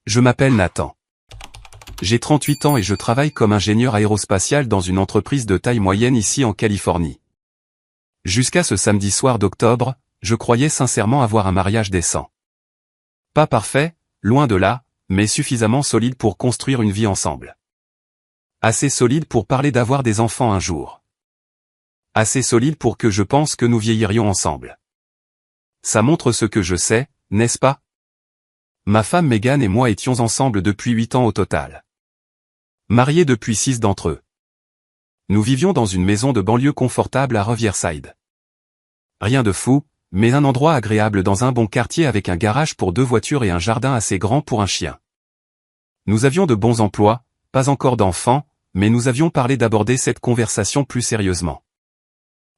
Je m'appelle Nathan. J'ai 38 ans et je travaille comme ingénieur aérospatial dans une entreprise de taille moyenne ici en Californie. Jusqu'à ce samedi soir d'octobre, je croyais sincèrement avoir un mariage décent. Pas parfait, loin de là, mais suffisamment solide pour construire une vie ensemble. Assez solide pour parler d'avoir des enfants un jour. Assez solide pour que je pense que nous vieillirions ensemble. Ça montre ce que je sais, n'est-ce pas? Ma femme Megan et moi étions ensemble depuis 8 ans au total. Mariés depuis 6 d'entre eux. Nous vivions dans une maison de banlieue confortable à Riverside. Rien de fou, mais un endroit agréable dans un bon quartier avec un garage pour 2 voitures et un jardin assez grand pour un chien. Nous avions de bons emplois, pas encore d'enfants, mais nous avions parlé d'aborder cette conversation plus sérieusement.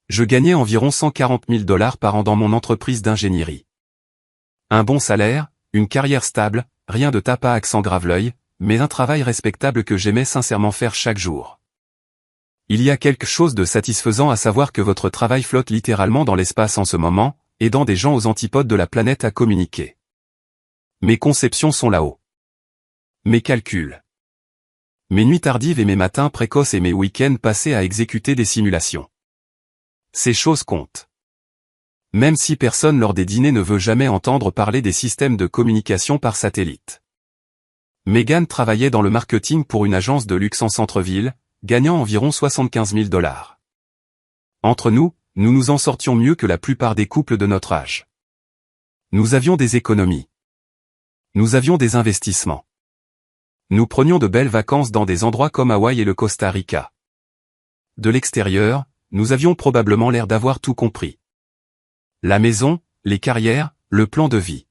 Je gagnais environ 140 000 $ par an dans mon entreprise d'ingénierie. Un bon salaire, une carrière stable, rien de tape à accent grave-l'œil, mais un travail respectable que j'aimais sincèrement faire chaque jour. Il y a quelque chose de satisfaisant à savoir que votre travail flotte littéralement dans l'espace en ce moment, aidant des gens aux antipodes de la planète à communiquer. Mes conceptions sont là-haut. Mes calculs. Mes nuits tardives et mes matins précoces et mes week-ends passés à exécuter des simulations. Ces choses comptent. Même si personne lors des dîners ne veut jamais entendre parler des systèmes de communication par satellite. Megan travaillait dans le marketing pour une agence de luxe en centre-ville, gagnant environ 75 000 $. Entre nous, nous nous en sortions mieux que la plupart des couples de notre âge. Nous avions des économies. Nous avions des investissements. Nous prenions de belles vacances dans des endroits comme Hawaï et le Costa Rica. De l'extérieur, nous avions probablement l'air d'avoir tout compris. La maison, les carrières, le plan de vie.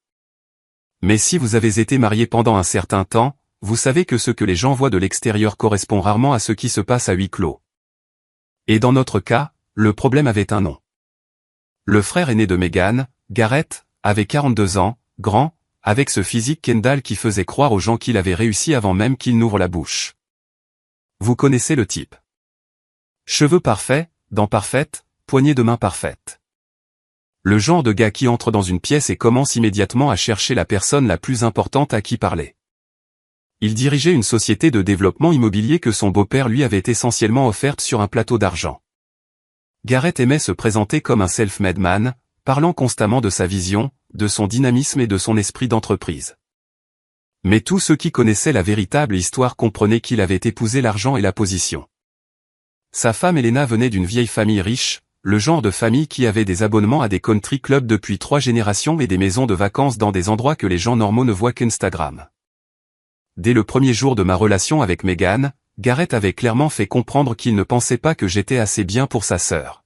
Mais si vous avez été marié pendant un certain temps, vous savez que ce que les gens voient de l'extérieur correspond rarement à ce qui se passe à huis clos. Et dans notre cas, le problème avait un nom. Le frère aîné de Megan, Garrett, avait 42 ans, grand, avec ce physique Kendall qui faisait croire aux gens qu'il avait réussi avant même qu'il n'ouvre la bouche. Vous connaissez le type. Cheveux parfaits, dents parfaites, poignées de main parfaites. Le genre de gars qui entre dans une pièce et commence immédiatement à chercher la personne la plus importante à qui parler. Il dirigeait une société de développement immobilier que son beau-père lui avait essentiellement offerte sur un plateau d'argent. Garrett aimait se présenter comme un self-made man, parlant constamment de sa vision, de son dynamisme et de son esprit d'entreprise. Mais tous ceux qui connaissaient la véritable histoire comprenaient qu'il avait épousé l'argent et la position. Sa femme Elena venait d'une vieille famille riche, le genre de famille qui avait des abonnements à des country clubs depuis 3 générations et des maisons de vacances dans des endroits que les gens normaux ne voient qu'Instagram. Dès le premier jour de ma relation avec Megan, Garrett avait clairement fait comprendre qu'il ne pensait pas que j'étais assez bien pour sa sœur.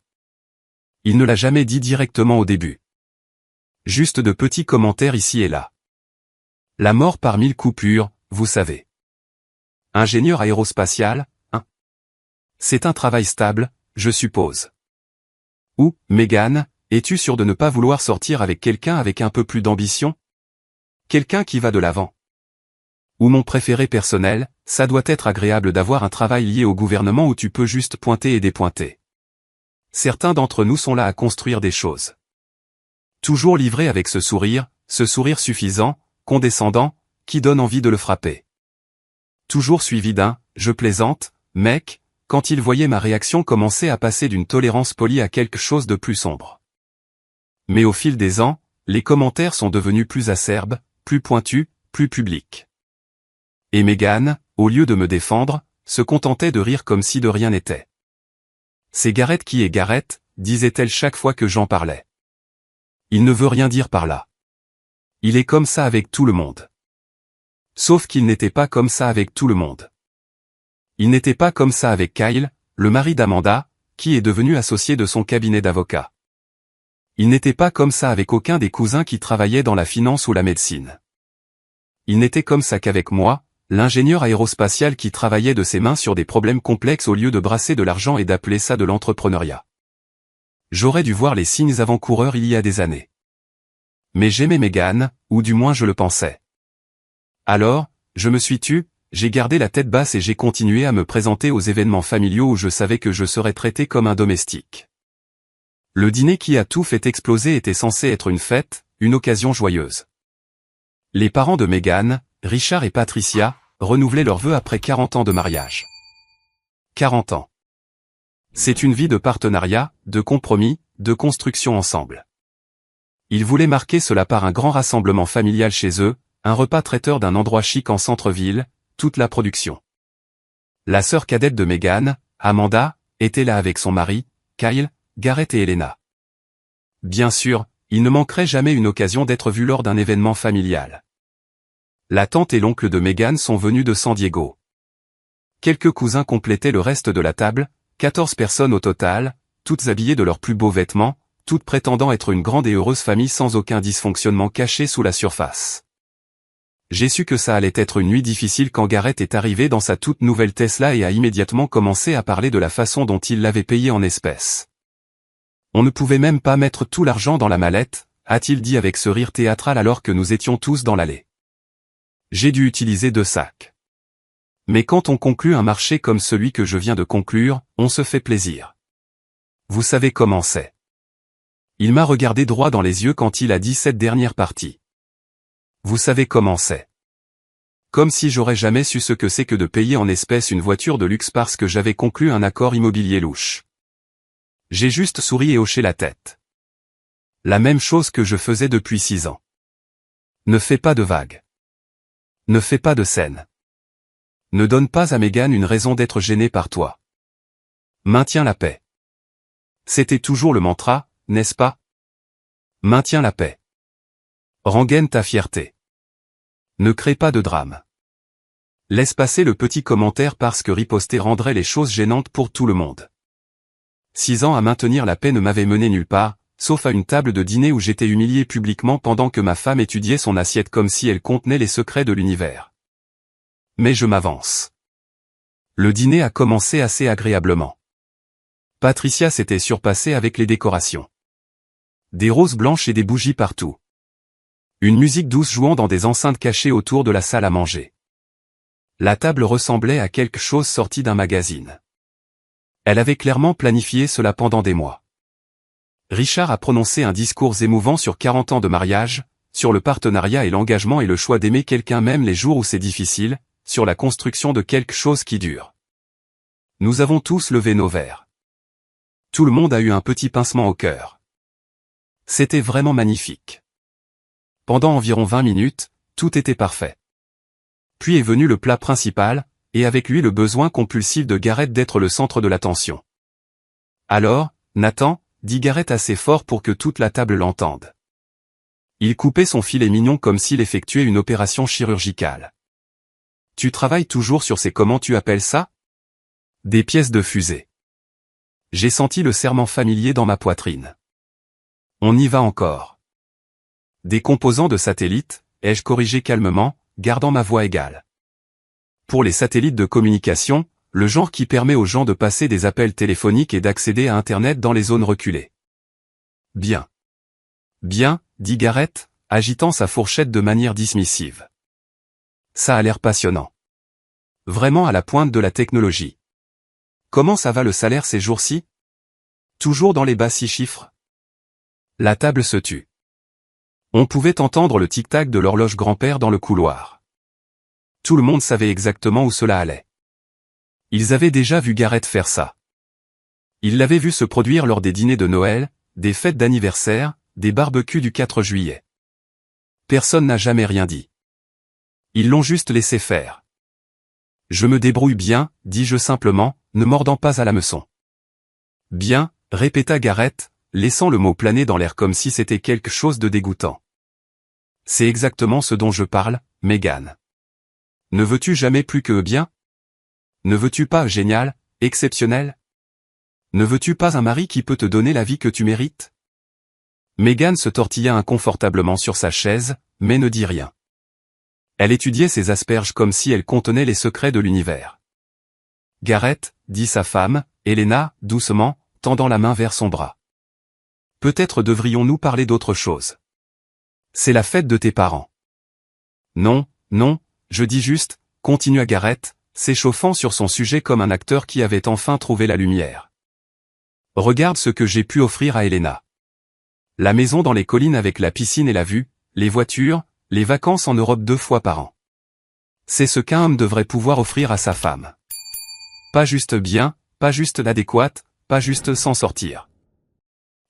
Il ne l'a jamais dit directement au début. Juste de petits commentaires ici et là. La mort par 1000 coupures, vous savez. Ingénieur aérospatial, hein? C'est un travail stable, je suppose. Ou, Megan, es-tu sûre de ne pas vouloir sortir avec quelqu'un avec un peu plus d'ambition? Quelqu'un qui va de l'avant. Ou mon préféré personnel, ça doit être agréable d'avoir un travail lié au gouvernement où tu peux juste pointer et dépointer. Certains d'entre nous sont là à construire des choses. Toujours livrés avec ce sourire suffisant, condescendant, qui donne envie de le frapper. Toujours suivi d'un « je plaisante, mec », quand il voyait ma réaction commencer à passer d'une tolérance polie à quelque chose de plus sombre. Mais au fil des ans, les commentaires sont devenus plus acerbes, plus pointus, plus publics. Et Megan, au lieu de me défendre, se contentait de rire comme si de rien n'était. C'est Garrett qui est Garrett, disait-elle chaque fois que j'en parlais. Il ne veut rien dire par là. Il est comme ça avec tout le monde. Sauf qu'il n'était pas comme ça avec tout le monde. Il n'était pas comme ça avec Kyle, le mari d'Amanda, qui est devenu associé de son cabinet d'avocat. Il n'était pas comme ça avec aucun des cousins qui travaillaient dans la finance ou la médecine. Il n'était comme ça qu'avec moi, l'ingénieur aérospatial qui travaillait de ses mains sur des problèmes complexes au lieu de brasser de l'argent et d'appeler ça de l'entrepreneuriat. J'aurais dû voir les signes avant-coureurs il y a des années. Mais j'aimais Megan, ou du moins je le pensais. Alors, je me suis tu, j'ai gardé la tête basse et j'ai continué à me présenter aux événements familiaux où je savais que je serais traité comme un domestique. Le dîner qui a tout fait exploser était censé être une fête, une occasion joyeuse. Les parents de Megan, Richard et Patricia renouvelaient leurs vœux après 40 ans de mariage. 40 ans. C'est une vie de partenariat, de compromis, de construction ensemble. Ils voulaient marquer cela par un grand rassemblement familial chez eux, un repas traiteur d'un endroit chic en centre-ville, toute la production. La sœur cadette de Meghan, Amanda, était là avec son mari, Kyle, Garrett et Helena. Bien sûr, il ne manquerait jamais une occasion d'être vu lors d'un événement familial. La tante et l'oncle de Meghan sont venus de San Diego. Quelques cousins complétaient le reste de la table, 14 personnes au total, toutes habillées de leurs plus beaux vêtements, toutes prétendant être une grande et heureuse famille sans aucun dysfonctionnement caché sous la surface. J'ai su que ça allait être une nuit difficile quand Garrett est arrivé dans sa toute nouvelle Tesla et a immédiatement commencé à parler de la façon dont il l'avait payé en espèces. On ne pouvait même pas mettre tout l'argent dans la mallette, a-t-il dit avec ce rire théâtral alors que nous étions tous dans l'allée. J'ai dû utiliser 2 sacs. Mais quand on conclut un marché comme celui que je viens de conclure, on se fait plaisir. Vous savez comment c'est. Il m'a regardé droit dans les yeux quand il a dit cette dernière partie. Vous savez comment c'est. Comme si j'aurais jamais su ce que c'est que de payer en espèces une voiture de luxe parce que j'avais conclu un accord immobilier louche. J'ai juste souri et hoché la tête. La même chose que je faisais depuis 6 ans. Ne fais pas de vagues. Ne fais pas de scène. Ne donne pas à Meghan une raison d'être gênée par toi. Maintiens la paix. C'était toujours le mantra, n'est-ce pas? Maintiens la paix. Rengaine ta fierté. Ne crée pas de drame. Laisse passer le petit commentaire parce que riposter rendrait les choses gênantes pour tout le monde. 6 ans à maintenir la paix ne m'avaient mené nulle part, sauf à une table de dîner où j'étais humilié publiquement pendant que ma femme étudiait son assiette comme si elle contenait les secrets de l'univers. Mais je m'avance. Le dîner a commencé assez agréablement. Patricia s'était surpassée avec les décorations. Des roses blanches et des bougies partout. Une musique douce jouant dans des enceintes cachées autour de la salle à manger. La table ressemblait à quelque chose sorti d'un magazine. Elle avait clairement planifié cela pendant des mois. Richard a prononcé un discours émouvant sur 40 ans de mariage, sur le partenariat et l'engagement et le choix d'aimer quelqu'un même les jours où c'est difficile, sur la construction de quelque chose qui dure. Nous avons tous levé nos verres. Tout le monde a eu un petit pincement au cœur. C'était vraiment magnifique. Pendant environ 20 minutes, tout était parfait. Puis est venu le plat principal, et avec lui le besoin compulsif de Garrett d'être le centre de l'attention. Alors, Nathan, dit Garrett assez fort pour que toute la table l'entende. Il coupait son filet mignon comme s'il effectuait une opération chirurgicale. Tu travailles toujours sur ces comment tu appelles ça? Des pièces de fusée. J'ai senti le serrement familier dans ma poitrine. On y va encore. Des composants de satellites, ai-je corrigé calmement, gardant ma voix égale. Pour les satellites de communication, le genre qui permet aux gens de passer des appels téléphoniques et d'accéder à Internet dans les zones reculées. Bien. Bien, dit Garrett, agitant sa fourchette de manière dismissive. Ça a l'air passionnant. Vraiment à la pointe de la technologie. Comment ça va le salaire ces jours-ci? Toujours dans les bas 6 chiffres? La table se tut. On pouvait entendre le tic-tac de l'horloge grand-père dans le couloir. Tout le monde savait exactement où cela allait. Ils avaient déjà vu Garrett faire ça. Ils l'avaient vu se produire lors des dîners de Noël, des fêtes d'anniversaire, des barbecues du 4 juillet. Personne n'a jamais rien dit. Ils l'ont juste laissé faire. Je me débrouille bien, dis-je simplement, ne mordant pas à l'hameçon. Bien, répéta Garrett, laissant le mot planer dans l'air comme si c'était quelque chose de dégoûtant. C'est exactement ce dont je parle, Meghan. Ne veux-tu jamais plus que bien? Ne veux-tu pas génial, exceptionnel? Ne veux-tu pas un mari qui peut te donner la vie que tu mérites? Meghan se tortilla inconfortablement sur sa chaise, mais ne dit rien. Elle étudiait ses asperges comme si elles contenaient les secrets de l'univers. Garrett, dit sa femme, Helena, doucement, tendant la main vers son bras. Peut-être devrions-nous parler d'autre chose. C'est la fête de tes parents. Non, non, je dis juste, continua Garrett, s'échauffant sur son sujet comme un acteur qui avait enfin trouvé la lumière. Regarde ce que j'ai pu offrir à Helena. La maison dans les collines avec la piscine et la vue, les voitures, les vacances en Europe 2 fois par an. C'est ce qu'un homme devrait pouvoir offrir à sa femme. Pas juste bien, pas juste l'adéquate, pas juste s'en sortir.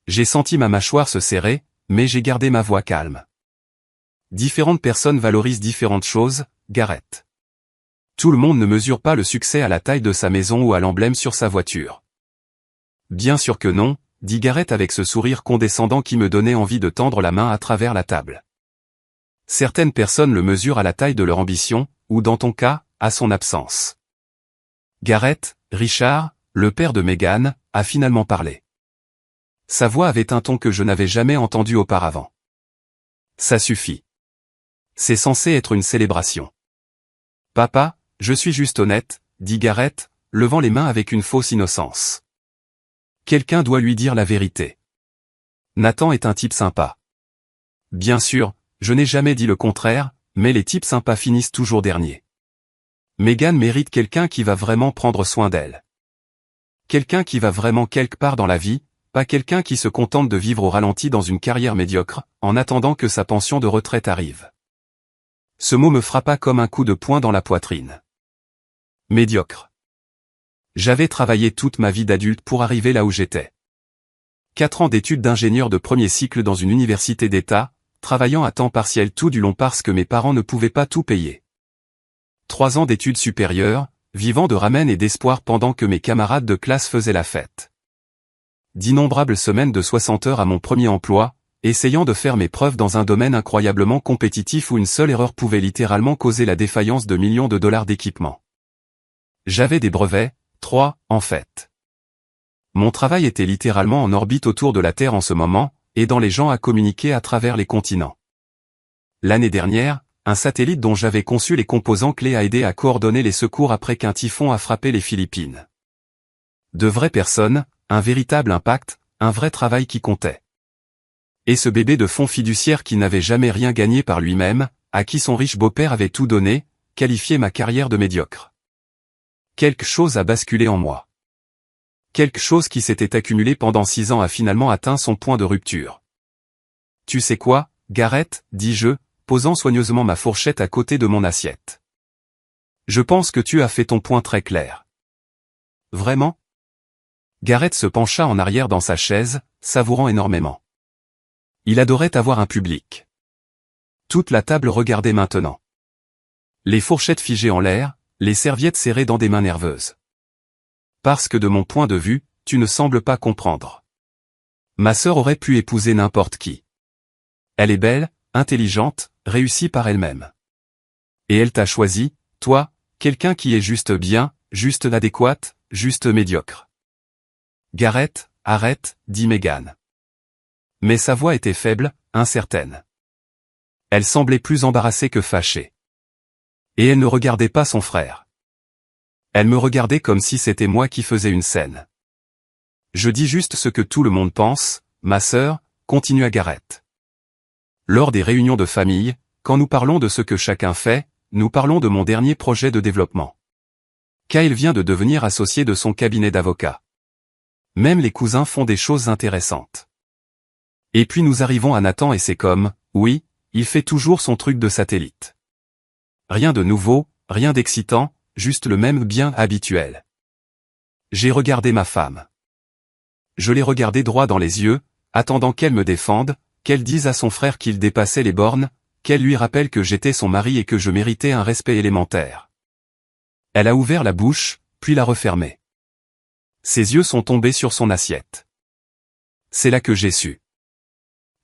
J'ai senti ma mâchoire se serrer, mais j'ai gardé ma voix calme. Différentes personnes valorisent différentes choses, Gareth. Tout le monde ne mesure pas le succès à la taille de sa maison ou à l'emblème sur sa voiture. Bien sûr que non, dit Gareth avec ce sourire condescendant qui me donnait envie de tendre la main à travers la table. Certaines personnes le mesurent à la taille de leur ambition, ou dans ton cas, à son absence. Gareth, Richard, le père de Meghan, a finalement parlé. Sa voix avait un ton que je n'avais jamais entendu auparavant. Ça suffit. C'est censé être une célébration. Papa, je suis juste honnête, dit Gareth, levant les mains avec une fausse innocence. Quelqu'un doit lui dire la vérité. Nathan est un type sympa. Bien sûr, je n'ai jamais dit le contraire, mais les types sympas finissent toujours derniers. Meghan mérite quelqu'un qui va vraiment prendre soin d'elle. Quelqu'un qui va vraiment quelque part dans la vie, pas quelqu'un qui se contente de vivre au ralenti dans une carrière médiocre, en attendant que sa pension de retraite arrive. Ce mot me frappa comme un coup de poing dans la poitrine. Médiocre. J'avais travaillé toute ma vie d'adulte pour arriver là où j'étais. 4 ans d'études d'ingénieur de premier cycle dans une université d'État, travaillant à temps partiel tout du long parce que mes parents ne pouvaient pas tout payer. 3 ans d'études supérieures, vivant de ramen et d'espoir pendant que mes camarades de classe faisaient la fête. D'innombrables semaines de 60 heures à mon premier emploi, essayant de faire mes preuves dans un domaine incroyablement compétitif où une seule erreur pouvait littéralement causer la défaillance de millions de dollars d'équipement. J'avais des brevets, 3, en fait. Mon travail était littéralement en orbite autour de la Terre en ce moment, aidant les gens à communiquer à travers les continents. L'année dernière, un satellite dont j'avais conçu les composants clés a aidé à coordonner les secours après qu'un typhon a frappé les Philippines. De vraies personnes, un véritable impact, un vrai travail qui comptait. Et ce bébé de fonds fiduciaire qui n'avait jamais rien gagné par lui-même, à qui son riche beau-père avait tout donné, qualifiait ma carrière de médiocre. Quelque chose a basculé en moi. Quelque chose qui s'était accumulé pendant 6 ans a finalement atteint son point de rupture. Tu sais quoi, Gareth, dis-je, posant soigneusement ma fourchette à côté de mon assiette. Je pense que tu as fait ton point très clair. Vraiment? Gareth se pencha en arrière dans sa chaise, savourant énormément. Il adorait avoir un public. Toute la table regardait maintenant. Les fourchettes figées en l'air, les serviettes serrées dans des mains nerveuses. Parce que de mon point de vue, tu ne sembles pas comprendre. Ma sœur aurait pu épouser n'importe qui. Elle est belle, intelligente, réussie par elle-même. Et elle t'a choisi, toi, quelqu'un qui est juste bien, juste l'adéquate, juste médiocre. Gareth, arrête, dit Meghan. Mais sa voix était faible, incertaine. Elle semblait plus embarrassée que fâchée. Et elle ne regardait pas son frère. Elle me regardait comme si c'était moi qui faisais une scène. Je dis juste ce que tout le monde pense, ma sœur, continua Gareth. Lors des réunions de famille, quand nous parlons de ce que chacun fait, nous parlons de mon dernier projet de développement. Kyle vient de devenir associé de son cabinet d'avocat. Même les cousins font des choses intéressantes. Et puis nous arrivons à Nathan et c'est comme, oui, il fait toujours son truc de satellite. Rien de nouveau, rien d'excitant, juste le même bien habituel. J'ai regardé ma femme. Je l'ai regardée droit dans les yeux, attendant qu'elle me défende, qu'elle dise à son frère qu'il dépassait les bornes, qu'elle lui rappelle que j'étais son mari et que je méritais un respect élémentaire. Elle a ouvert la bouche, puis l'a refermée. Ses yeux sont tombés sur son assiette. C'est là que j'ai su.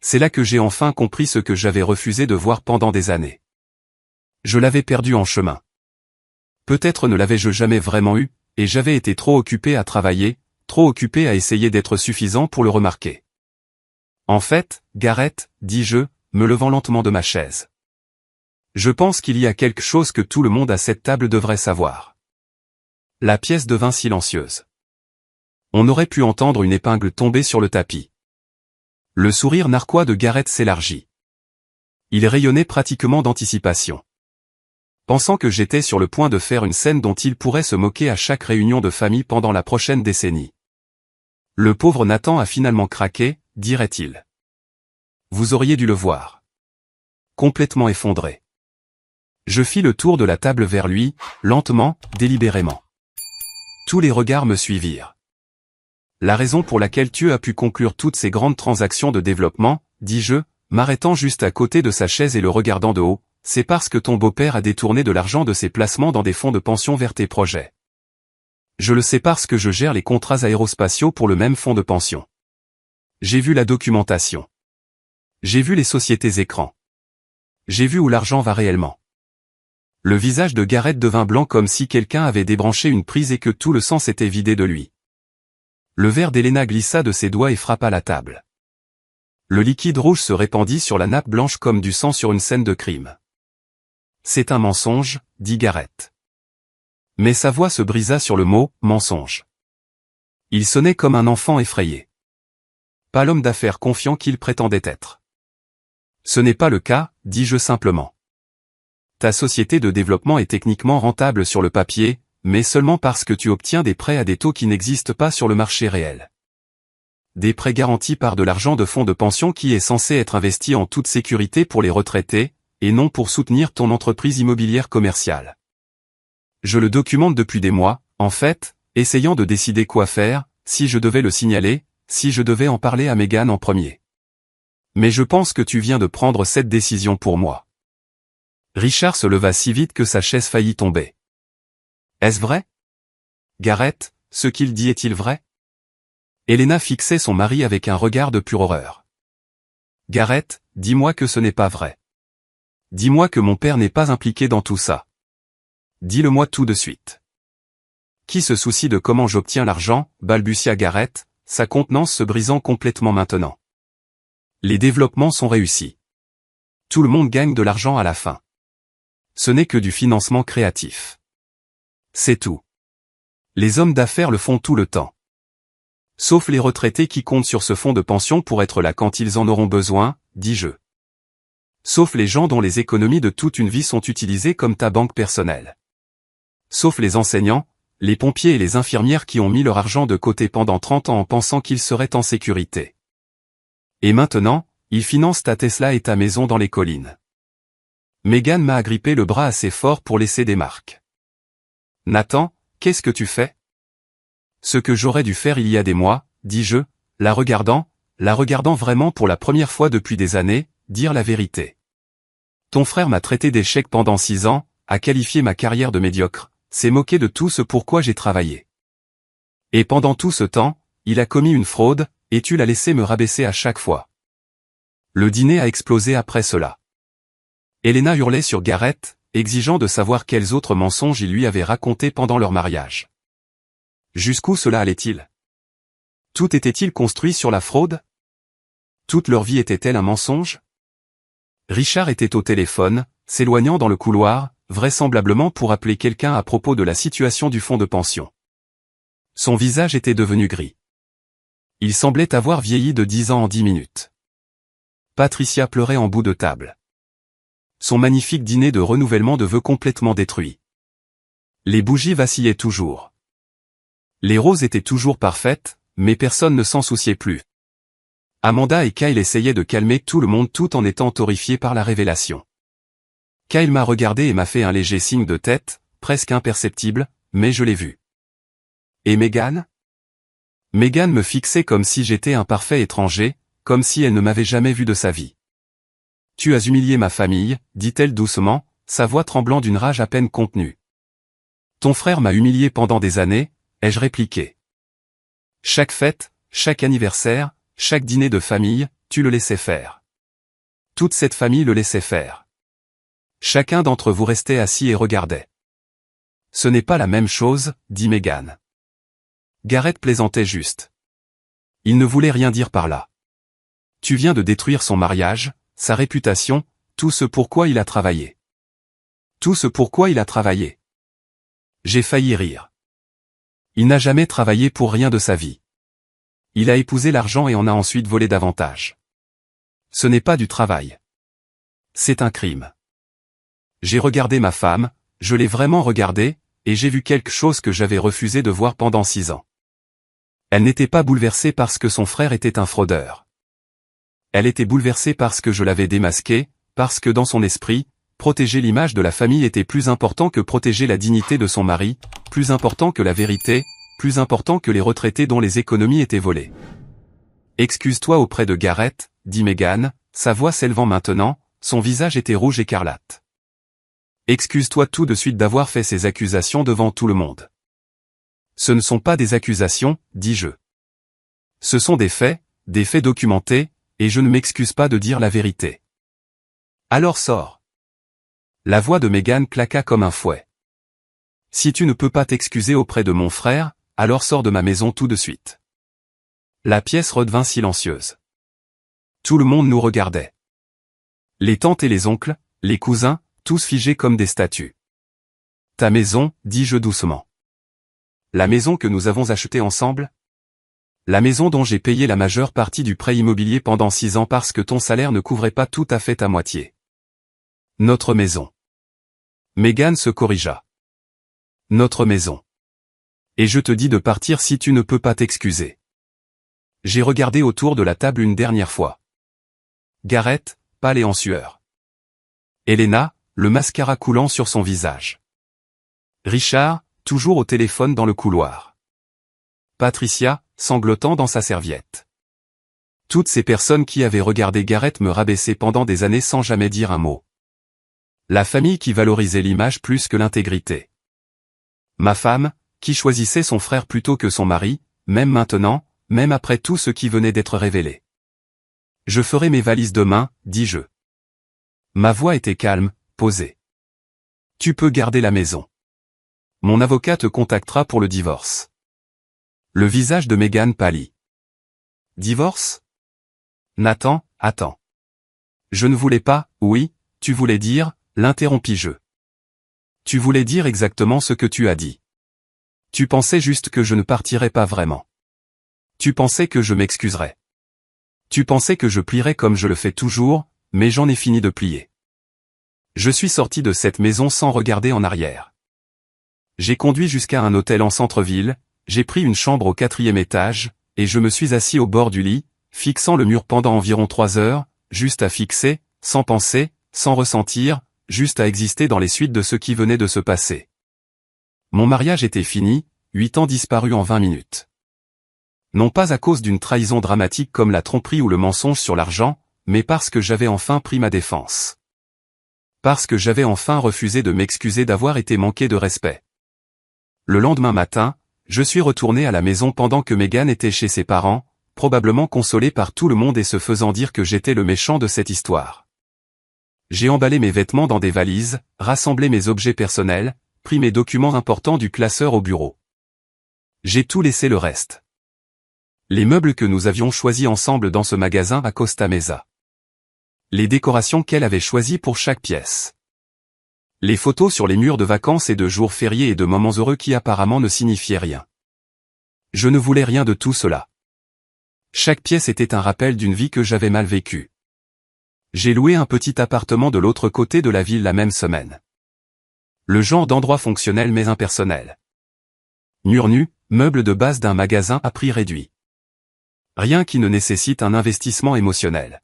C'est là que j'ai enfin compris ce que j'avais refusé de voir pendant des années. Je l'avais perdu en chemin. Peut-être ne l'avais-je jamais vraiment eu, et j'avais été trop occupé à travailler, trop occupé à essayer d'être suffisant pour le remarquer. En fait, Gareth, dis-je, me levant lentement de ma chaise. Je pense qu'il y a quelque chose que tout le monde à cette table devrait savoir. La pièce devint silencieuse. On aurait pu entendre une épingle tomber sur le tapis. Le sourire narquois de Gareth s'élargit. Il rayonnait pratiquement d'anticipation. Pensant que j'étais sur le point de faire une scène dont il pourrait se moquer à chaque réunion de famille pendant la prochaine décennie. Le pauvre Nathan a finalement craqué, dirait-il. Vous auriez dû le voir. Complètement effondré. Je fis le tour de la table vers lui, lentement, délibérément. Tous les regards me suivirent. La raison pour laquelle tu as pu conclure toutes ces grandes transactions de développement, dis-je, m'arrêtant juste à côté de sa chaise et le regardant de haut, c'est parce que ton beau-père a détourné de l'argent de ses placements dans des fonds de pension vers tes projets. Je le sais parce que je gère les contrats aérospatiaux pour le même fonds de pension. J'ai vu la documentation. J'ai vu les sociétés écrans. J'ai vu où l'argent va réellement. Le visage de Garrett devint blanc comme si quelqu'un avait débranché une prise et que tout le sang s'était vidé de lui. Le verre d'Helena glissa de ses doigts et frappa la table. Le liquide rouge se répandit sur la nappe blanche comme du sang sur une scène de crime. C'est un mensonge, dit Garrett. Mais sa voix se brisa sur le mot « mensonge ». Il sonnait comme un enfant effrayé. Pas l'homme d'affaires confiant qu'il prétendait être. Ce n'est pas le cas, dis-je simplement. Ta société de développement est techniquement rentable sur le papier, mais seulement parce que tu obtiens des prêts à des taux qui n'existent pas sur le marché réel. Des prêts garantis par de l'argent de fonds de pension qui est censé être investi en toute sécurité pour les retraités, et non pour soutenir ton entreprise immobilière commerciale. Je le documente depuis des mois, en fait, essayant de décider quoi faire, si je devais le signaler, si je devais en parler à Megan en premier. Mais je pense que tu viens de prendre cette décision pour moi. Richard se leva si vite que sa chaise faillit tomber. Est-ce vrai? Garrett, ce qu'il dit est-il vrai? Helena fixait son mari avec un regard de pure horreur. Garrett, dis-moi que ce n'est pas vrai. Dis-moi que mon père n'est pas impliqué dans tout ça. Dis-le-moi tout de suite. Qui se soucie de comment j'obtiens l'argent, balbutia Garrett, sa contenance se brisant complètement maintenant. Les développements sont réussis. Tout le monde gagne de l'argent à la fin. Ce n'est que du financement créatif. C'est tout. Les hommes d'affaires le font tout le temps. Sauf les retraités qui comptent sur ce fonds de pension pour être là quand ils en auront besoin, dis-je. Sauf les gens dont les économies de toute une vie sont utilisées comme ta banque personnelle. Sauf les enseignants, les pompiers et les infirmières qui ont mis leur argent de côté pendant 30 ans en pensant qu'ils seraient en sécurité. Et maintenant, ils financent ta Tesla et ta maison dans les collines. Megan m'a agrippé le bras assez fort pour laisser des marques. Nathan, qu'est-ce que tu fais? Ce que j'aurais dû faire il y a des mois, dis-je, la regardant vraiment pour la première fois depuis des années, dire la vérité. Ton frère m'a traité d'échec pendant 6 ans, a qualifié ma carrière de médiocre, s'est moqué de tout ce pourquoi j'ai travaillé. Et pendant tout ce temps, il a commis une fraude, et tu l'as laissé me rabaisser à chaque fois. Le dîner a explosé après cela. Helena hurlait sur Garrett, exigeant de savoir quels autres mensonges il lui avait racontés pendant leur mariage. Jusqu'où cela allait-il? Tout était-il construit sur la fraude? Toute leur vie était-elle un mensonge? Richard était au téléphone, s'éloignant dans le couloir, vraisemblablement pour appeler quelqu'un à propos de la situation du fonds de pension. Son visage était devenu gris. Il semblait avoir vieilli de 10 ans en 10 minutes. Patricia pleurait en bout de table. Son magnifique dîner de renouvellement de vœux complètement détruit. Les bougies vacillaient toujours. Les roses étaient toujours parfaites, mais personne ne s'en souciait plus. Amanda et Kyle essayaient de calmer tout le monde tout en étant horrifiés par la révélation. Kyle m'a regardé et m'a fait un léger signe de tête, presque imperceptible, mais je l'ai vu. Et Megan? Megan me fixait comme si j'étais un parfait étranger, comme si elle ne m'avait jamais vu de sa vie. Tu as humilié ma famille, dit-elle doucement, sa voix tremblant d'une rage à peine contenue. Ton frère m'a humilié pendant des années, ai-je répliqué. Chaque fête, chaque anniversaire, chaque dîner de famille, tu le laissais faire. Toute cette famille le laissait faire. Chacun d'entre vous restait assis et regardait. Ce n'est pas la même chose, dit Megan. Garrett plaisantait juste. Il ne voulait rien dire par là. Tu viens de détruire son mariage, sa réputation, tout ce pourquoi il a travaillé. Tout ce pourquoi il a travaillé. J'ai failli rire. Il n'a jamais travaillé pour rien de sa vie. Il a épousé l'argent et en a ensuite volé davantage. Ce n'est pas du travail. C'est un crime. J'ai regardé ma femme, je l'ai vraiment regardée, et j'ai vu quelque chose que j'avais refusé de voir pendant 6 ans. Elle n'était pas bouleversée parce que son frère était un fraudeur. Elle était bouleversée parce que je l'avais démasqué, parce que dans son esprit, protéger l'image de la famille était plus important que protéger la dignité de son mari, plus important que la vérité, plus important que les retraités dont les économies étaient volées. Excuse-toi auprès de Gareth, dit Meghan, sa voix s'élevant maintenant, son visage était rouge écarlate. Excuse-toi tout de suite d'avoir fait ces accusations devant tout le monde. Ce ne sont pas des accusations, dis-je. Ce sont des faits documentés, et je ne m'excuse pas de dire la vérité. Alors sors. La voix de Meghan claqua comme un fouet. Si tu ne peux pas t'excuser auprès de mon frère, alors sors de ma maison tout de suite. La pièce redevint silencieuse. Tout le monde nous regardait. Les tantes et les oncles, les cousins, tous figés comme des statues. Ta maison, dis-je doucement. La maison que nous avons achetée ensemble? La maison dont j'ai payé la majeure partie du prêt immobilier pendant 6 ans parce que ton salaire ne couvrait pas tout à fait ta moitié. Notre maison. Meghan se corrigea. Notre maison. Et je te dis de partir si tu ne peux pas t'excuser. J'ai regardé autour de la table une dernière fois. Gareth, pâle et en sueur. Helena, le mascara coulant sur son visage. Richard, toujours au téléphone dans le couloir. Patricia, sanglotant dans sa serviette. Toutes ces personnes qui avaient regardé Gareth me rabaisser pendant des années sans jamais dire un mot. La famille qui valorisait l'image plus que l'intégrité. Ma femme, qui choisissait son frère plutôt que son mari, même maintenant, même après tout ce qui venait d'être révélé. Je ferai mes valises demain, dis-je. Ma voix était calme, posée. Tu peux garder la maison. Mon avocat te contactera pour le divorce. Le visage de Meghan pâlit. Divorce? Nathan, attends. Je ne voulais pas, oui, tu voulais dire, l'interrompis-je. Tu voulais dire exactement ce que tu as dit. Tu pensais juste que je ne partirais pas vraiment. Tu pensais que je m'excuserais. Tu pensais que je plierais comme je le fais toujours, mais j'en ai fini de plier. Je suis sorti de cette maison sans regarder en arrière. J'ai conduit jusqu'à un hôtel en centre-ville, j'ai pris une chambre au 4e étage, et je me suis assis au bord du lit, fixant le mur pendant environ 3 heures, juste à fixer, sans penser, sans ressentir, juste à exister dans les suites de ce qui venait de se passer. Mon mariage était fini, 8 ans disparus en 20 minutes. Non pas à cause d'une trahison dramatique comme la tromperie ou le mensonge sur l'argent, mais parce que j'avais enfin pris ma défense. Parce que j'avais enfin refusé de m'excuser d'avoir été manqué de respect. Le lendemain matin, je suis retourné à la maison pendant que Meghan était chez ses parents, probablement consolée par tout le monde et se faisant dire que j'étais le méchant de cette histoire. J'ai emballé mes vêtements dans des valises, rassemblé mes objets personnels, pris mes documents importants du classeur au bureau. J'ai tout laissé le reste. Les meubles que nous avions choisis ensemble dans ce magasin à Costa Mesa. Les décorations qu'elle avait choisies pour chaque pièce. Les photos sur les murs de vacances et de jours fériés et de moments heureux qui apparemment ne signifiaient rien. Je ne voulais rien de tout cela. Chaque pièce était un rappel d'une vie que j'avais mal vécue. J'ai loué un petit appartement de l'autre côté de la ville la même semaine. Le genre d'endroit fonctionnel mais impersonnel. Murs nus, meubles de base d'un magasin à prix réduit. Rien qui ne nécessite un investissement émotionnel.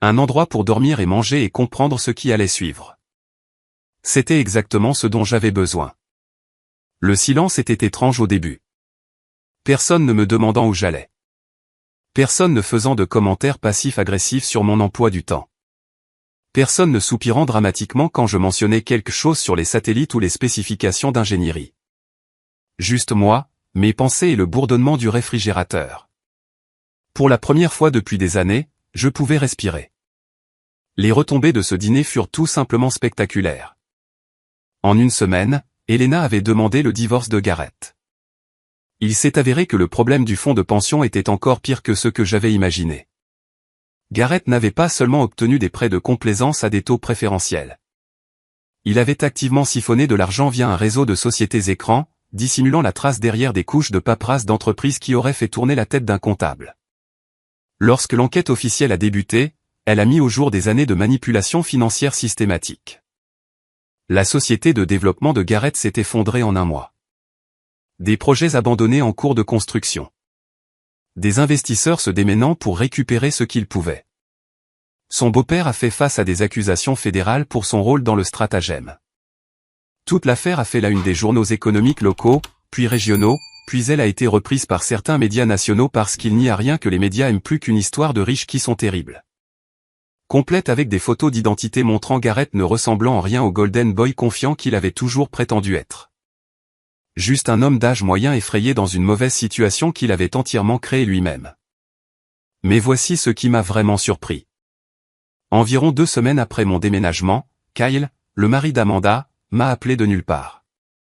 Un endroit pour dormir et manger et comprendre ce qui allait suivre. C'était exactement ce dont j'avais besoin. Le silence était étrange au début. Personne ne me demandant où j'allais. Personne ne faisant de commentaires passifs-agressifs sur mon emploi du temps. Personne ne soupirant dramatiquement quand je mentionnais quelque chose sur les satellites ou les spécifications d'ingénierie. Juste moi, mes pensées et le bourdonnement du réfrigérateur. Pour la première fois depuis des années, je pouvais respirer. Les retombées de ce dîner furent tout simplement spectaculaires. En une semaine, Helena avait demandé le divorce de Gareth. Il s'est avéré que le problème du fonds de pension était encore pire que ce que j'avais imaginé. Gareth n'avait pas seulement obtenu des prêts de complaisance à des taux préférentiels. Il avait activement siphonné de l'argent via un réseau de sociétés écrans, dissimulant la trace derrière des couches de paperasse d'entreprises qui auraient fait tourner la tête d'un comptable. Lorsque l'enquête officielle a débuté, elle a mis au jour des années de manipulation financière systématique. La société de développement de Gareth s'est effondrée en un mois. Des projets abandonnés en cours de construction. Des investisseurs se déménant pour récupérer ce qu'ils pouvaient. Son beau-père a fait face à des accusations fédérales pour son rôle dans le stratagème. Toute l'affaire a fait la une des journaux économiques locaux, puis régionaux, puis elle a été reprise par certains médias nationaux parce qu'il n'y a rien que les médias aiment plus qu'une histoire de riches qui sont terribles. Complète avec des photos d'identité montrant Gareth ne ressemblant en rien au golden boy confiant qu'il avait toujours prétendu être. Juste un homme d'âge moyen effrayé dans une mauvaise situation qu'il avait entièrement créée lui-même. Mais voici ce qui m'a vraiment surpris. Environ 2 semaines après mon déménagement, Kyle, le mari d'Amanda, m'a appelé de nulle part.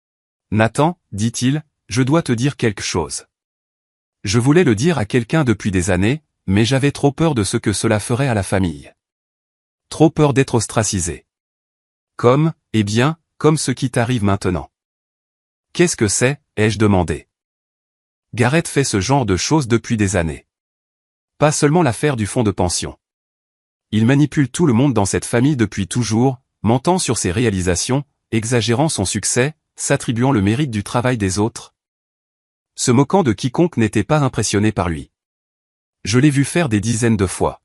« Nathan, dit-il, je dois te dire quelque chose. Je voulais le dire à quelqu'un depuis des années, mais j'avais trop peur de ce que cela ferait à la famille. Trop peur d'être ostracisé. Comme, eh bien, comme ce qui t'arrive maintenant. » « Qu'est-ce que c'est ?» ai-je demandé. Gareth fait ce genre de choses depuis des années. Pas seulement l'affaire du fonds de pension. Il manipule tout le monde dans cette famille depuis toujours, mentant sur ses réalisations, exagérant son succès, s'attribuant le mérite du travail des autres. Se moquant de quiconque n'était pas impressionné par lui. Je l'ai vu faire des dizaines de fois.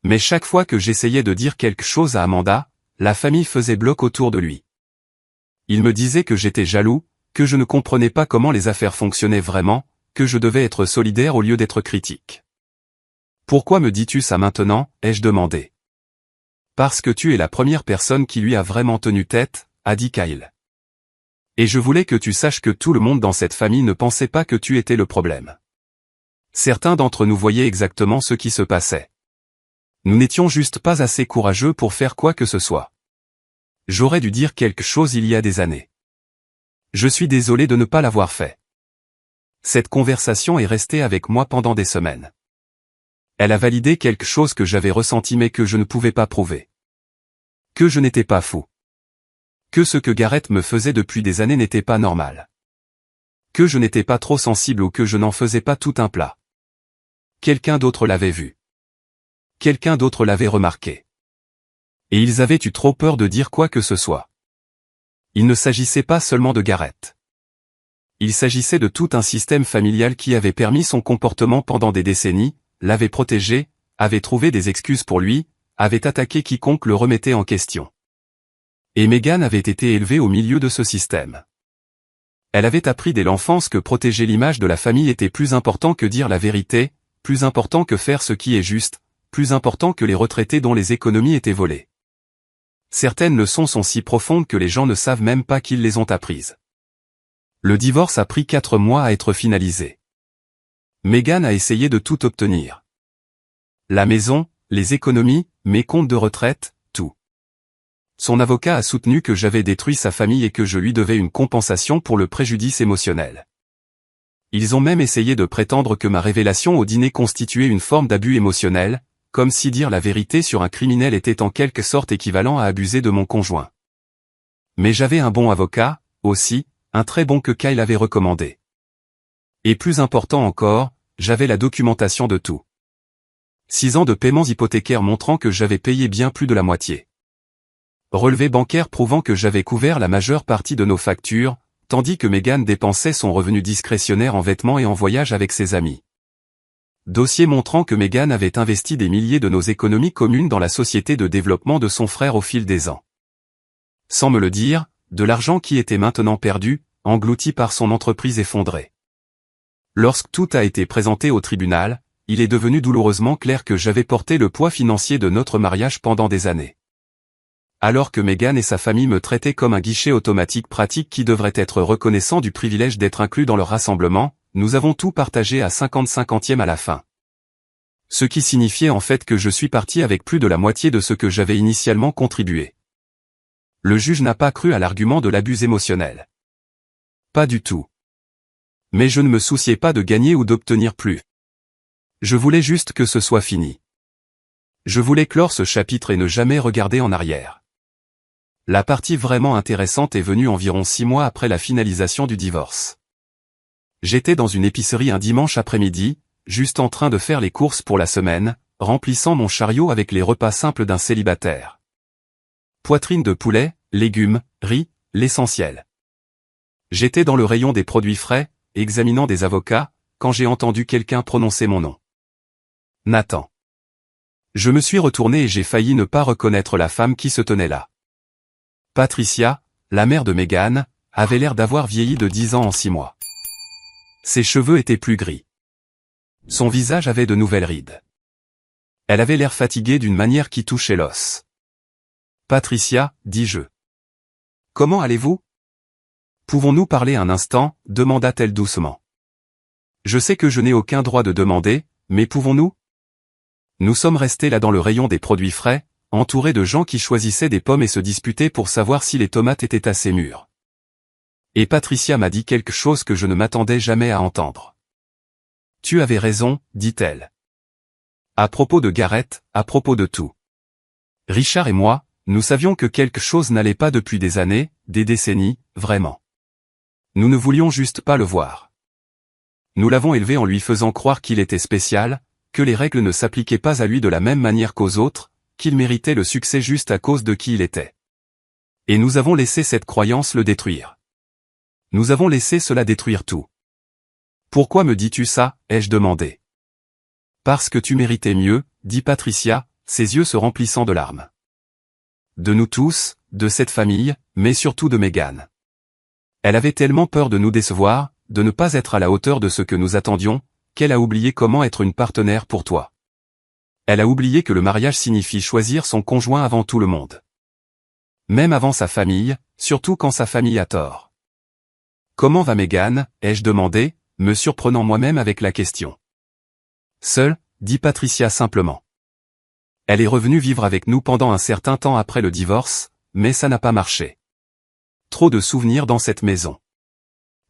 Mais chaque fois que j'essayais de dire quelque chose à Amanda, la famille faisait bloc autour de lui. Il me disait que j'étais jaloux, que je ne comprenais pas comment les affaires fonctionnaient vraiment, que je devais être solidaire au lieu d'être critique. « Pourquoi me dis-tu ça maintenant ?» ai-je demandé. « Parce que tu es la première personne qui lui a vraiment tenu tête, » a dit Kyle. « Et je voulais que tu saches que tout le monde dans cette famille ne pensait pas que tu étais le problème. Certains d'entre nous voyaient exactement ce qui se passait. Nous n'étions juste pas assez courageux pour faire quoi que ce soit. J'aurais dû dire quelque chose il y a des années. Je suis désolé de ne pas l'avoir fait. » Cette conversation est restée avec moi pendant des semaines. Elle a validé quelque chose que j'avais ressenti mais que je ne pouvais pas prouver. Que je n'étais pas fou. Que ce que Gareth me faisait depuis des années n'était pas normal. Que je n'étais pas trop sensible ou que je n'en faisais pas tout un plat. Quelqu'un d'autre l'avait vu. Quelqu'un d'autre l'avait remarqué. Et ils avaient eu trop peur de dire quoi que ce soit. Il ne s'agissait pas seulement de Gareth. Il s'agissait de tout un système familial qui avait permis son comportement pendant des décennies, l'avait protégé, avait trouvé des excuses pour lui, avait attaqué quiconque le remettait en question. Et Meghan avait été élevée au milieu de ce système. Elle avait appris dès l'enfance que protéger l'image de la famille était plus important que dire la vérité, plus important que faire ce qui est juste, plus important que les retraités dont les économies étaient volées. Certaines leçons sont si profondes que les gens ne savent même pas qu'ils les ont apprises. Le divorce a pris 4 mois à être finalisé. Meghan a essayé de tout obtenir. La maison, les économies, mes comptes de retraite, tout. Son avocat a soutenu que j'avais détruit sa famille et que je lui devais une compensation pour le préjudice émotionnel. Ils ont même essayé de prétendre que ma révélation au dîner constituait une forme d'abus émotionnel, comme si dire la vérité sur un criminel était en quelque sorte équivalent à abuser de mon conjoint. Mais j'avais un bon avocat, aussi, un très bon que Kyle avait recommandé. Et plus important encore, j'avais la documentation de tout. 6 ans de paiements hypothécaires montrant que j'avais payé bien plus de la moitié. Relevé bancaire prouvant que j'avais couvert la majeure partie de nos factures, tandis que Meghan dépensait son revenu discrétionnaire en vêtements et en voyage avec ses amis. Dossier montrant que Meghan avait investi des milliers de nos économies communes dans la société de développement de son frère au fil des ans. Sans me le dire, de l'argent qui était maintenant perdu, englouti par son entreprise effondrée. Lorsque tout a été présenté au tribunal, il est devenu douloureusement clair que j'avais porté le poids financier de notre mariage pendant des années. Alors que Meghan et sa famille me traitaient comme un guichet automatique pratique qui devrait être reconnaissant du privilège d'être inclus dans leur rassemblement, nous avons tout partagé à 50-50e à la fin. Ce qui signifiait en fait que je suis parti avec plus de la moitié de ce que j'avais initialement contribué. Le juge n'a pas cru à l'argument de l'abus émotionnel. Pas du tout. Mais je ne me souciais pas de gagner ou d'obtenir plus. Je voulais juste que ce soit fini. Je voulais clore ce chapitre et ne jamais regarder en arrière. La partie vraiment intéressante est venue environ 6 mois après la finalisation du divorce. J'étais dans une épicerie un dimanche après-midi, juste en train de faire les courses pour la semaine, remplissant mon chariot avec les repas simples d'un célibataire. Poitrine de poulet, légumes, riz, l'essentiel. J'étais dans le rayon des produits frais, examinant des avocats, quand j'ai entendu quelqu'un prononcer mon nom. Nathan. Je me suis retourné et j'ai failli ne pas reconnaître la femme qui se tenait là. Patricia, la mère de Megan, avait l'air d'avoir vieilli de 10 ans en 6 mois. Ses cheveux étaient plus gris. Son visage avait de nouvelles rides. Elle avait l'air fatiguée d'une manière qui touchait l'os. « Patricia, dis-je. Comment allez-vous ? Pouvons-nous parler un instant ? Demanda-t-elle doucement. Je sais que je n'ai aucun droit de demander, mais pouvons-nous ? Nous sommes restés là dans le rayon des produits frais, entourés de gens qui choisissaient des pommes et se disputaient pour savoir si les tomates étaient assez mûres. Et Patricia m'a dit quelque chose que je ne m'attendais jamais à entendre. Tu avais raison, dit-elle. À propos de Gareth, à propos de tout. Richard et moi, nous savions que quelque chose n'allait pas depuis des années, des décennies, vraiment. Nous ne voulions juste pas le voir. Nous l'avons élevé en lui faisant croire qu'il était spécial, que les règles ne s'appliquaient pas à lui de la même manière qu'aux autres, qu'il méritait le succès juste à cause de qui il était. Et nous avons laissé cette croyance le détruire. Nous avons laissé cela détruire tout. Pourquoi me dis-tu ça ? ai-je demandé. Parce que tu méritais mieux, dit Patricia, ses yeux se remplissant de larmes. De nous tous, de cette famille, mais surtout de Megan. Elle avait tellement peur de nous décevoir, de ne pas être à la hauteur de ce que nous attendions, qu'elle a oublié comment être une partenaire pour toi. Elle a oublié que le mariage signifie choisir son conjoint avant tout le monde. Même avant sa famille, surtout quand sa famille a tort. Comment va Megan ? ai-je demandé, me surprenant moi-même avec la question. Seule, dit Patricia simplement. Elle est revenue vivre avec nous pendant un certain temps après le divorce, mais ça n'a pas marché. Trop de souvenirs dans cette maison.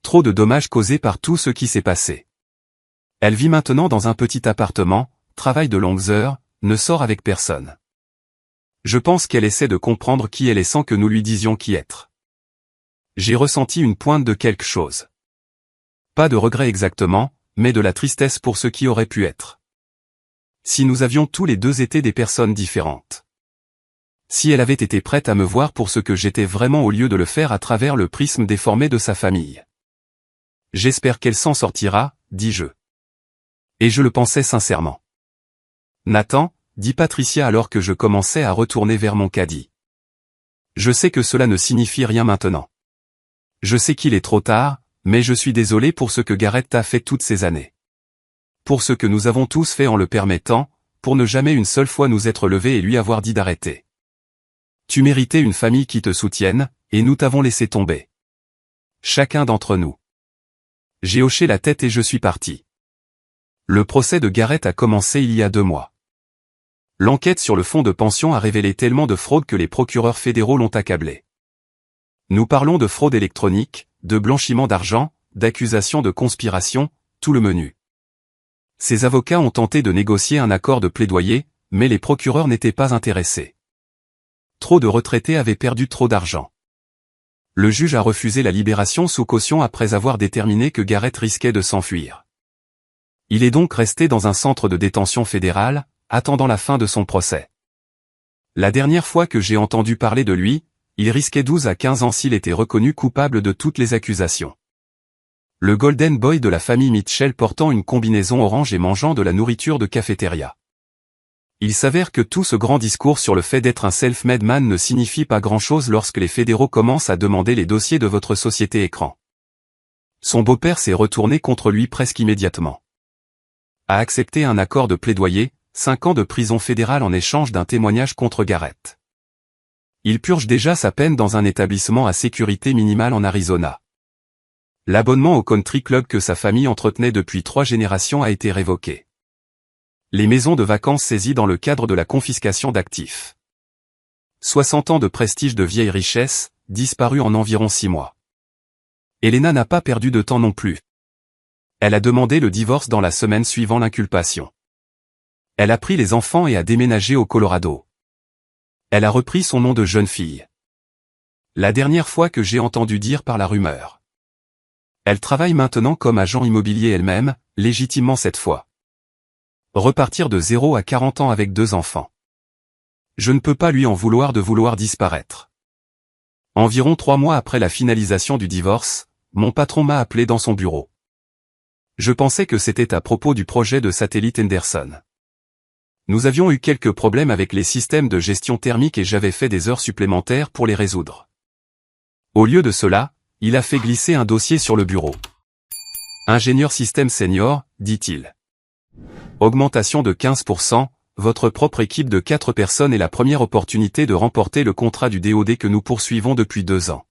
Trop de dommages causés par tout ce qui s'est passé. Elle vit maintenant dans un petit appartement, travaille de longues heures, ne sort avec personne. Je pense qu'elle essaie de comprendre qui elle est sans que nous lui disions qui être. J'ai ressenti une pointe de quelque chose. Pas de regret exactement, mais de la tristesse pour ce qui aurait pu être. Si nous avions tous les deux été des personnes différentes. Si elle avait été prête à me voir pour ce que j'étais vraiment au lieu de le faire à travers le prisme déformé de sa famille. J'espère qu'elle s'en sortira, dis-je. Et je le pensais sincèrement. Nathan, dit Patricia alors que je commençais à retourner vers mon caddie. Je sais que cela ne signifie rien maintenant. Je sais qu'il est trop tard, mais je suis désolé pour ce que Gareth t'a fait toutes ces années. Pour ce que nous avons tous fait en le permettant, pour ne jamais une seule fois nous être levés et lui avoir dit d'arrêter. Tu méritais une famille qui te soutienne, et nous t'avons laissé tomber. Chacun d'entre nous. J'ai hoché la tête et je suis parti. Le procès de Gareth a commencé il y a 2 mois. L'enquête sur le fonds de pension a révélé tellement de fraudes que les procureurs fédéraux l'ont accablé. Nous parlons de fraude électronique, de blanchiment d'argent, d'accusations de conspiration, tout le menu. Ses avocats ont tenté de négocier un accord de plaidoyer, mais les procureurs n'étaient pas intéressés. Trop de retraités avaient perdu trop d'argent. Le juge a refusé la libération sous caution après avoir déterminé que Gareth risquait de s'enfuir. Il est donc resté dans un centre de détention fédéral, attendant la fin de son procès. La dernière fois que j'ai entendu parler de lui, il risquait 12 à 15 ans s'il était reconnu coupable de toutes les accusations. Le Golden Boy de la famille Mitchell portant une combinaison orange et mangeant de la nourriture de cafétéria. Il s'avère que tout ce grand discours sur le fait d'être un self-made man ne signifie pas grand-chose lorsque les fédéraux commencent à demander les dossiers de votre société écran. Son beau-père s'est retourné contre lui presque immédiatement. A accepté un accord de plaidoyer, 5 ans de prison fédérale en échange d'un témoignage contre Gareth. Il purge déjà sa peine dans un établissement à sécurité minimale en Arizona. L'abonnement au country club que sa famille entretenait depuis 3 générations a été révoqué. Les maisons de vacances saisies dans le cadre de la confiscation d'actifs. 60 ans de prestige de vieille richesse, disparus en environ 6 mois. Elena n'a pas perdu de temps non plus. Elle a demandé le divorce dans la semaine suivant l'inculpation. Elle a pris les enfants et a déménagé au Colorado. Elle a repris son nom de jeune fille. La dernière fois que j'ai entendu dire par la rumeur. Elle travaille maintenant comme agent immobilier elle-même, légitimement cette fois. Repartir de 0 à 40 ans avec 2 enfants. Je ne peux pas lui en vouloir de vouloir disparaître. Environ 3 mois après la finalisation du divorce, mon patron m'a appelé dans son bureau. Je pensais que c'était à propos du projet de satellite Henderson. Nous avions eu quelques problèmes avec les systèmes de gestion thermique et j'avais fait des heures supplémentaires pour les résoudre. Au lieu de cela, il a fait glisser un dossier sur le bureau. Ingénieur système senior, dit-il. Augmentation de 15%, votre propre équipe de 4 personnes est la première opportunité de remporter le contrat du DoD que nous poursuivons depuis 2 ans.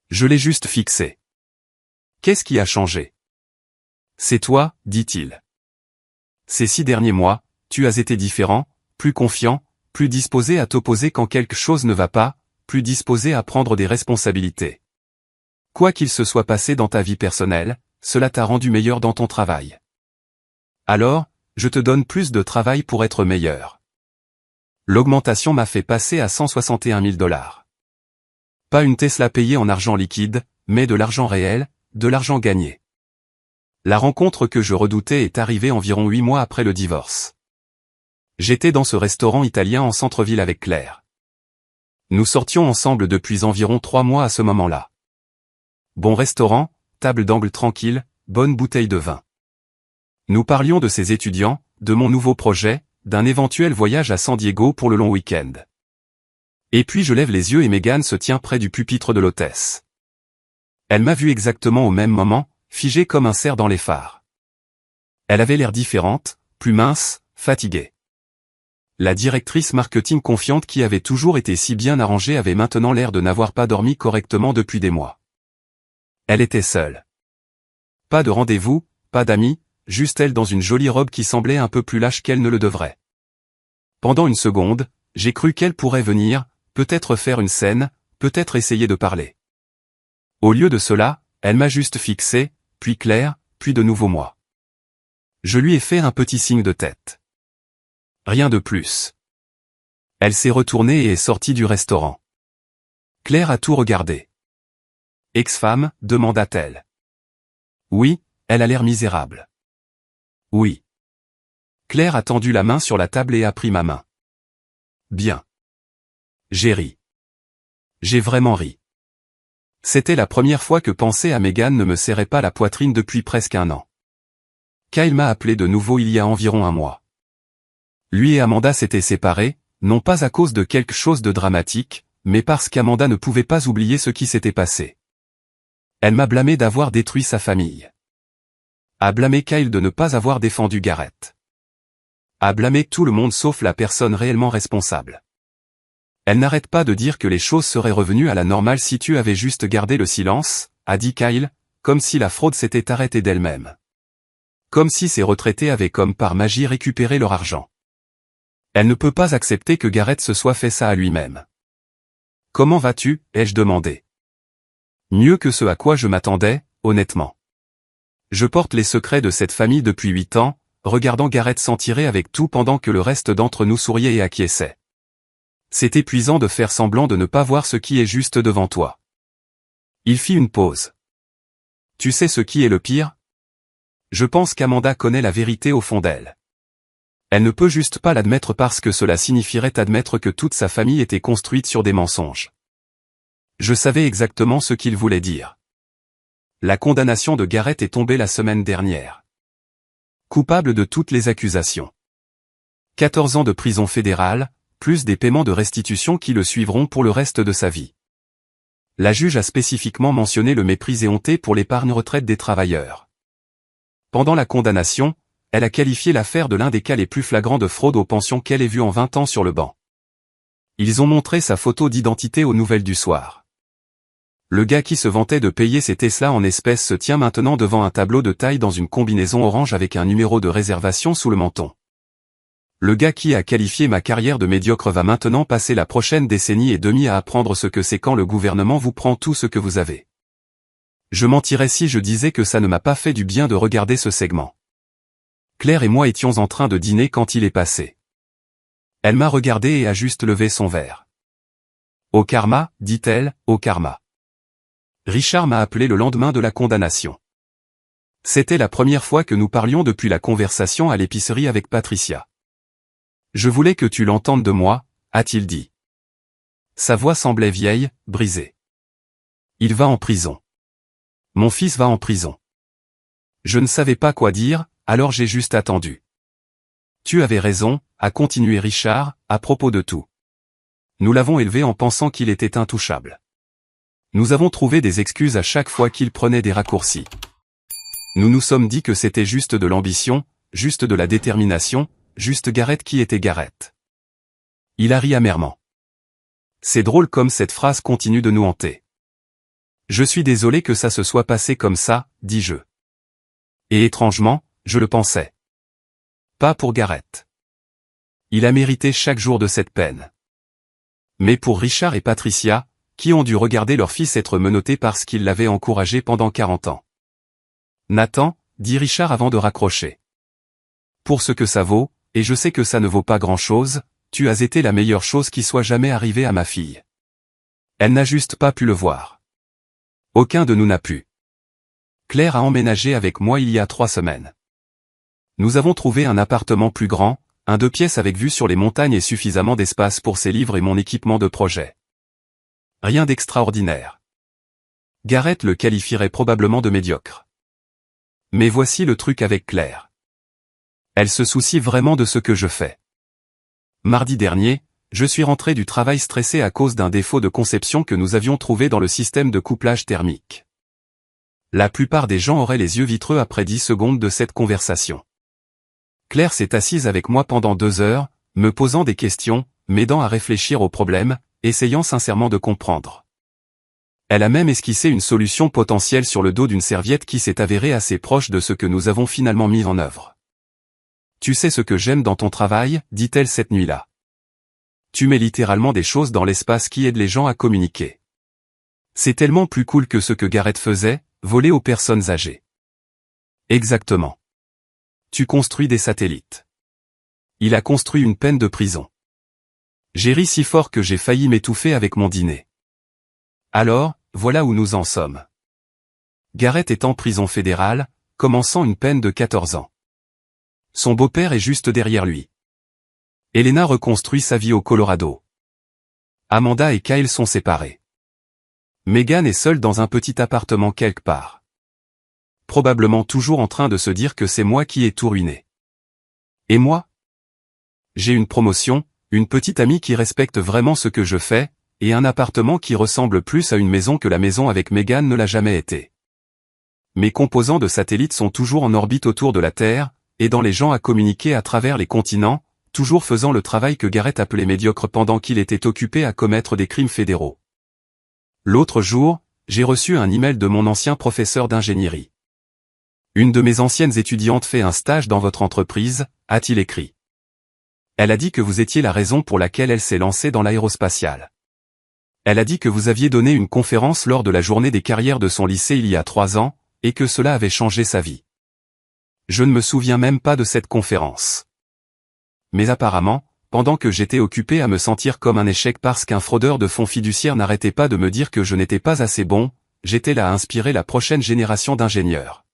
Je l'ai juste fixé. Qu'est-ce qui a changé? C'est toi, dit-il. Ces 6 derniers mois, tu as été différent, plus confiant, plus disposé à t'opposer quand quelque chose ne va pas, plus disposé à prendre des responsabilités. Quoi qu'il se soit passé dans ta vie personnelle, cela t'a rendu meilleur dans ton travail. Alors, je te donne plus de travail pour être meilleur. L'augmentation m'a fait passer à 161 000 $. Pas une Tesla payée en argent liquide, mais de l'argent réel, de l'argent gagné. La rencontre que je redoutais est arrivée environ 8 mois après le divorce. J'étais dans ce restaurant italien en centre-ville avec Claire. Nous sortions ensemble depuis environ 3 mois à ce moment-là. Bon restaurant, table d'angle tranquille, bonne bouteille de vin. Nous parlions de ses étudiants, de mon nouveau projet, d'un éventuel voyage à San Diego pour le long week-end. Et puis je lève les yeux et Megan se tient près du pupitre de l'hôtesse. Elle m'a vu exactement au même moment, figée comme un cerf dans les phares. Elle avait l'air différente, plus mince, fatiguée. La directrice marketing confiante qui avait toujours été si bien arrangée avait maintenant l'air de n'avoir pas dormi correctement depuis des mois. Elle était seule. Pas de rendez-vous, pas d'amis, juste elle dans une jolie robe qui semblait un peu plus lâche qu'elle ne le devrait. Pendant une seconde, j'ai cru qu'elle pourrait venir, peut-être faire une scène, peut-être essayer de parler. Au lieu de cela, elle m'a juste fixé, puis Claire, puis de nouveau moi. Je lui ai fait un petit signe de tête. Rien de plus. Elle s'est retournée et est sortie du restaurant. Claire a tout regardé. Ex-femme, demanda-t-elle. Oui, elle a l'air misérable. Oui. Claire a tendu la main sur la table et a pris ma main. Bien. J'ai ri. J'ai vraiment ri. C'était la première fois que penser à Megan ne me serrait pas la poitrine depuis presque 1 an. Kyle m'a appelé de nouveau il y a environ 1 mois. Lui et Amanda s'étaient séparés, non pas à cause de quelque chose de dramatique, mais parce qu'Amanda ne pouvait pas oublier ce qui s'était passé. Elle m'a blâmé d'avoir détruit sa famille. A blâmé Kyle de ne pas avoir défendu Garrett. A blâmé tout le monde sauf la personne réellement responsable. Elle n'arrête pas de dire que les choses seraient revenues à la normale si tu avais juste gardé le silence, a dit Kyle, comme si la fraude s'était arrêtée d'elle-même. Comme si ces retraités avaient comme par magie récupéré leur argent. Elle ne peut pas accepter que Garrett se soit fait ça à lui-même. Comment vas-tu, ai-je demandé. Mieux que ce à quoi je m'attendais, honnêtement. Je porte les secrets de cette famille depuis 8 ans, regardant Garrett s'en tirer avec tout pendant que le reste d'entre nous souriait et acquiesçait. C'est épuisant de faire semblant de ne pas voir ce qui est juste devant toi. Il fit une pause. Tu sais ce qui est le pire? Je pense qu'Amanda connaît la vérité au fond d'elle. Elle ne peut juste pas l'admettre parce que cela signifierait admettre que toute sa famille était construite sur des mensonges. Je savais exactement ce qu'il voulait dire. La condamnation de Garrett est tombée la semaine dernière. Coupable de toutes les accusations. 14 ans de prison fédérale, plus des paiements de restitution qui le suivront pour le reste de sa vie. La juge a spécifiquement mentionné le mépris éhonté pour l'épargne retraite des travailleurs. Pendant la condamnation, elle a qualifié l'affaire de l'un des cas les plus flagrants de fraude aux pensions qu'elle ait vu en 20 ans sur le banc. Ils ont montré sa photo d'identité aux nouvelles du soir. Le gars qui se vantait de payer ses Tesla en espèces se tient maintenant devant un tableau de taille dans une combinaison orange avec un numéro de réservation sous le menton. Le gars qui a qualifié ma carrière de médiocre va maintenant passer la prochaine décennie et demie à apprendre ce que c'est quand le gouvernement vous prend tout ce que vous avez. Je mentirais si je disais que ça ne m'a pas fait du bien de regarder ce segment. Claire et moi étions en train de dîner quand il est passé. Elle m'a regardé et a juste levé son verre. Au karma, dit-elle, au karma. Richard m'a appelé le lendemain de la condamnation. C'était la première fois que nous parlions depuis la conversation à l'épicerie avec Patricia. Je voulais que tu l'entendes de moi, a-t-il dit. Sa voix semblait vieille, brisée. Il va en prison. Mon fils va en prison. Je ne savais pas quoi dire, alors j'ai juste attendu. Tu avais raison, a continué Richard, à propos de tout. Nous l'avons élevé en pensant qu'il était intouchable. Nous avons trouvé des excuses à chaque fois qu'il prenait des raccourcis. Nous nous sommes dit que c'était juste de l'ambition, juste de la détermination, juste Garrett qui était Garrett. Il a ri amèrement. C'est drôle comme cette phrase continue de nous hanter. Je suis désolé que ça se soit passé comme ça, dis-je. Et étrangement, je le pensais. Pas pour Garrett. Il a mérité chaque jour de cette peine. Mais pour Richard et Patricia, qui ont dû regarder leur fils être menotté parce qu'il l'avait encouragé pendant 40 ans. Nathan, dit Richard avant de raccrocher. Pour ce que ça vaut, et je sais que ça ne vaut pas grand-chose, tu as été la meilleure chose qui soit jamais arrivée à ma fille. Elle n'a juste pas pu le voir. Aucun de nous n'a pu. Claire a emménagé avec moi il y a 3 semaines. Nous avons trouvé un appartement plus grand, un 2 pièces avec vue sur les montagnes et suffisamment d'espace pour ses livres et mon équipement de projet. Rien d'extraordinaire. Garrett le qualifierait probablement de médiocre. Mais voici le truc avec Claire. Elle se soucie vraiment de ce que je fais. Mardi dernier, je suis rentré du travail stressé à cause d'un défaut de conception que nous avions trouvé dans le système de couplage thermique. La plupart des gens auraient les yeux vitreux après 10 secondes de cette conversation. Claire s'est assise avec moi pendant 2 heures, me posant des questions, m'aidant à réfléchir au problème, essayant sincèrement de comprendre. Elle a même esquissé une solution potentielle sur le dos d'une serviette qui s'est avérée assez proche de ce que nous avons finalement mis en œuvre. Tu sais ce que j'aime dans ton travail, dit-elle cette nuit-là. Tu mets littéralement des choses dans l'espace qui aident les gens à communiquer. C'est tellement plus cool que ce que Garrett faisait, voler aux personnes âgées. Exactement. Tu construis des satellites. Il a construit une peine de prison. J'ai ri si fort que j'ai failli m'étouffer avec mon dîner. Alors, voilà où nous en sommes. Garrett est en prison fédérale, commençant une peine de 14 ans. Son beau-père est juste derrière lui. Elena reconstruit sa vie au Colorado. Amanda et Kyle sont séparés. Megan est seule dans un petit appartement quelque part. Probablement toujours en train de se dire que c'est moi qui ai tout ruiné. Et moi? J'ai une promotion, une petite amie qui respecte vraiment ce que je fais, et un appartement qui ressemble plus à une maison que la maison avec Megan ne l'a jamais été. Mes composants de satellites sont toujours en orbite autour de la Terre, aidant les gens à communiquer à travers les continents, toujours faisant le travail que Garrett appelait médiocre pendant qu'il était occupé à commettre des crimes fédéraux. L'autre jour, j'ai reçu un email de mon ancien professeur d'ingénierie. Une de mes anciennes étudiantes fait un stage dans votre entreprise, a-t-il écrit. Elle a dit que vous étiez la raison pour laquelle elle s'est lancée dans l'aérospatiale. Elle a dit que vous aviez donné une conférence lors de la journée des carrières de son lycée il y a 3 ans, et que cela avait changé sa vie. Je ne me souviens même pas de cette conférence. Mais apparemment, pendant que j'étais occupé à me sentir comme un échec parce qu'un fraudeur de fonds fiduciaires n'arrêtait pas de me dire que je n'étais pas assez bon, j'étais là à inspirer la prochaine génération d'ingénieurs.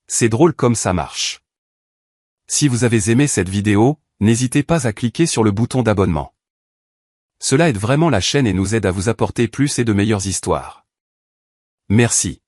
C'est drôle comme ça marche. Si vous avez aimé cette vidéo, n'hésitez pas à cliquer sur le bouton d'abonnement. Cela aide vraiment la chaîne et nous aide à vous apporter plus et de meilleures histoires. Merci.